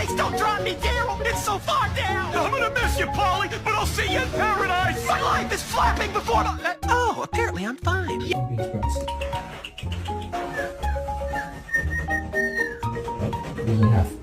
Please don't drop me, Daryl! It's so far down! I'm gonna miss you, Polly, but I'll see you in paradise! My life is flapping before my... oh, apparently I'm fine. Doesn't have